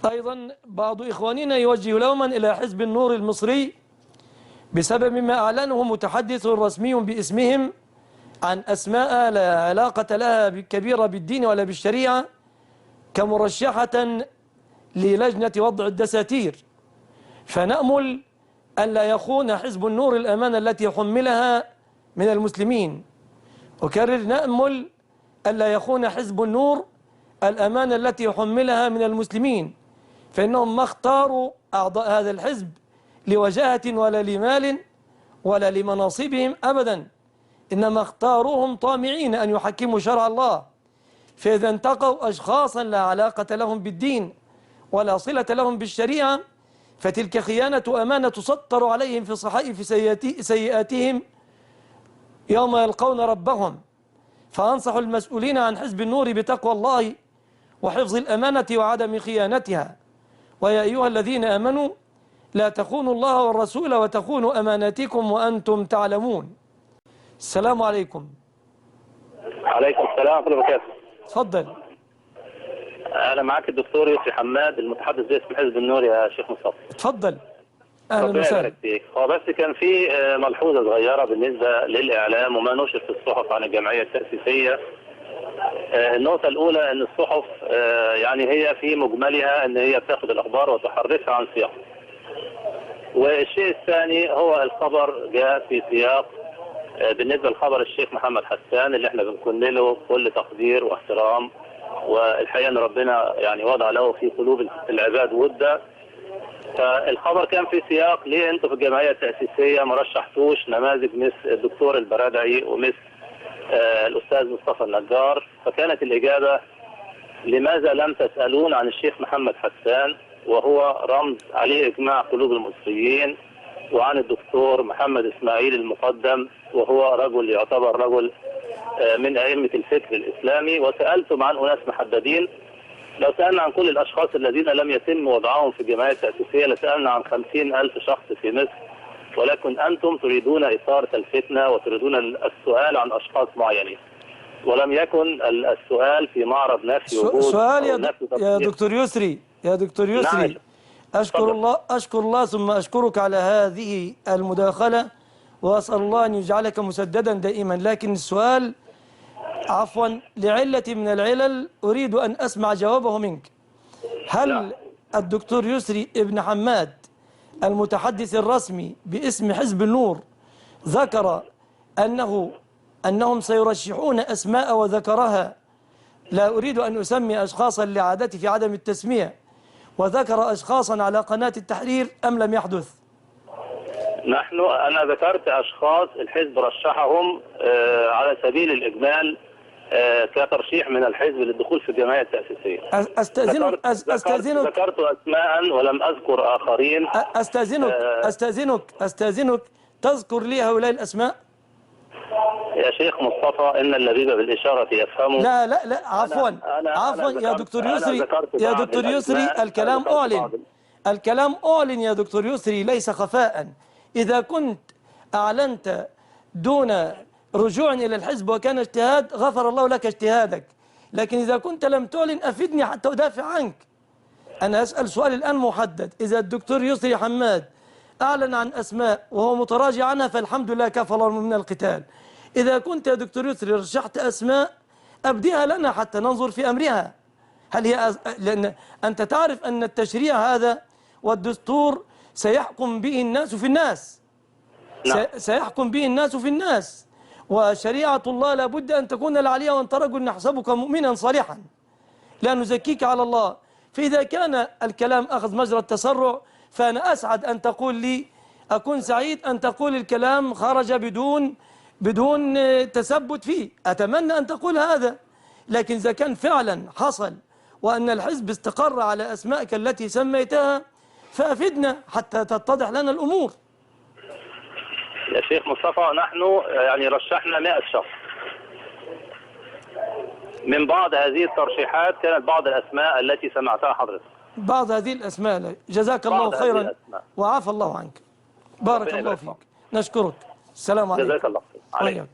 أيضا بعض إخواننا يوجه لوما إلى حزب النور المصري بسبب ما أعلنه متحدث رسمي باسمهم عن أسماء لا علاقة لها كبيرة بالدين ولا بالشريعة، كمرشحة للجنة وضع الدساتير. فنأمل أن لا يخون حزب النور الأمانة التي حملها من المسلمين. أكرر، نأمل أن لا يخون حزب النور الأمانة التي حملها من المسلمين، فإنهم ما اختاروا أعضاء هذا الحزب لوجاهة ولا لمال ولا لمناصبهم أبدا، إنما اختاروهم طامعين أن يحكموا شرع الله. فإذا انتقوا أشخاصا لا علاقة لهم بالدين ولا صلة لهم بالشريعة، فتلك خيانة أمانة تسطر عليهم في صحائف سيئاتهم يوم يلقون ربهم. فأنصح المسؤولين عن حزب النور بتقوى الله وحفظ الأمانة وعدم خيانتها. ويا أيها الذين آمنوا لا تخونوا الله والرسول وتخونوا أماناتكم وأنتم تعلمون. السلام عليكم. عليكم السلام ورحمة الله وبركاته. تفضل. أنا معك الدكتور يوسف حماد، المتحدث باسم حزب النور يا شيخ مصطفى. تفضل. أهلا وسهلا. هو بس كان في ملحوظة صغيرة بالنسبة للإعلام وما نشر في الصحف عن الجمعية التأسيسية. النقطة الأولى أن الصحف يعني هي في مجملها أن هي بتاخد الأخبار وتحرفها عن سياقها. والشيء الثاني هو الخبر جاء في سياق بالنسبة لخبر الشيخ محمد حسان اللي احنا بنكون له كل تقدير واحترام، والحقيقة أن ربنا يعني وضع له في قلوب العباد ودا. فالخبر كان في سياق ليه انتوا في الجمعية التأسيسية ما رشحتوش نماذج مثل الدكتور البرادعي ومثل الأستاذ مصطفى النجار. فكانت الإجابة لماذا لم تسألون عن الشيخ محمد حسان وهو رمز عليه إجماع قلوب المصريين، وعن الدكتور محمد إسماعيل المقدم وهو رجل يعتبر رجل من أئمة الفكر الإسلامي، وسألتم عن أناس محددين. لو سألنا عن كل الأشخاص الذين لم يتم وضعهم في الجمعية التأسيسية لسألنا عن 50,000 شخص في مصر، ولكن أنتم تريدون إثارة الفتنة وتريدون السؤال عن أشخاص معينين، ولم يكن السؤال في معرض نفي وجود. سؤال يا دكتور يسري، نعم. أشكر الله ثم أشكرك على هذه المداخلة، وأسأل الله أن يجعلك مسددا دائما. لكن السؤال عفوا لعلة من العلل أريد أن أسمع جوابه منك. هل الدكتور يسري ابن حماد المتحدث الرسمي باسم حزب النور ذكر أنهم سيرشحون أسماء وذكرها، لا أريد أن أسمي أشخاصا لعادتي في عدم التسمية، وذكر أشخاصا على قناة التحرير أم لم يحدث؟ أنا ذكرت أشخاص الحزب رشحهم على سبيل الإجمال كترشيح من الحزب للدخول في الجمعية التأسيسية. ذكرت أسماء ولم أذكر آخرين. أستأذنك تذكر لي هؤلاء الأسماء. يا شيخ مصطفى إن اللبيب بالإشارة يفهمه. لا عفوا يا دكتور يسري الكلام أعلن يا دكتور يسري، ليس خفاء. إذا كنت أعلنت دون رجوع إلى الحزب وكان اجتهاد غفر الله لك اجتهادك، لكن إذا كنت لم تعلن أفدني حتى أدافع عنك. أنا أسأل سؤال الآن محدد. إذا الدكتور يسري حماد أعلن عن أسماء وهو متراجع عنها فالحمد لله كفى الله من القتال. إذا كنت يا دكتور يسري رشحت أسماء أبديها لنا حتى ننظر في أمرها. هل هي لأن أنت تعرف أن التشريع هذا والدستور سيحكم به الناس في الناس. سيحكم به الناس في الناس، وشريعة الله لابد أن تكون العليا، وأنت رجل نحسبك مؤمنا صالحا لا نزكيك على الله. فإذا كان الكلام أخذ مجرى التسرع فأنا أسعد أن تقول لي، أكون سعيد أن تقول الكلام خرج بدون تثبت فيه. أتمنى أن تقول هذا. لكن إذا كان فعلا حصل وأن الحزب استقر على أسمائك التي سميتها فأفدنا حتى تتضح لنا الأمور. يا شيخ مصطفى نحن يعني رشحنا 100 شخص. من بعض هذه الترشيحات كانت بعض الأسماء التي سمعتها حضرتك. بعض هذه الأسماء، جزاك الله خيرا وعافى الله عنك. بارك الله فيك. نشكرك. السلام عليكم. جزاك الله خير.